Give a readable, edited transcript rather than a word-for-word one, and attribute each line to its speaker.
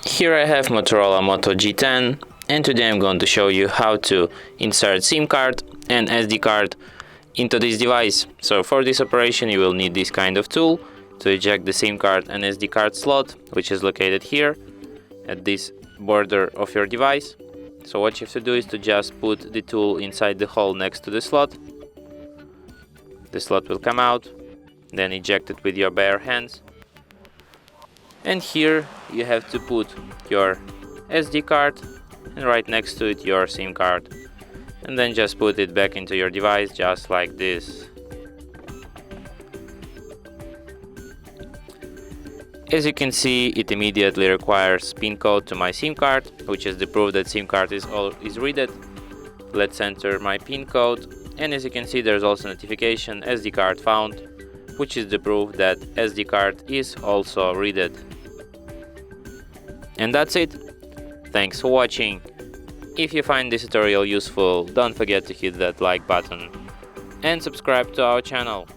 Speaker 1: Here I have Motorola Moto G10, and today I'm going to show you how to insert SIM card and SD card into this device. So for this operation you will need this kind of tool to eject the SIM card and SD card slot, which is located here at this border of your device. So what you have to do is to just put the tool inside the hole next to the slot. The slot will come out, then eject it with your bare hands. And here you have to put your SD card and right next to it your SIM card, and then just put it back into your device just like this. As you can see, it immediately requires PIN code to my SIM card, which is the proof that SIM card is readed. Let's enter my PIN code, and as you can see there's also notification SD card found, which is the proof that SD card is also readed. And that's it. Thanks for watching. If you find this tutorial useful, don't forget to hit that like button and subscribe to our channel.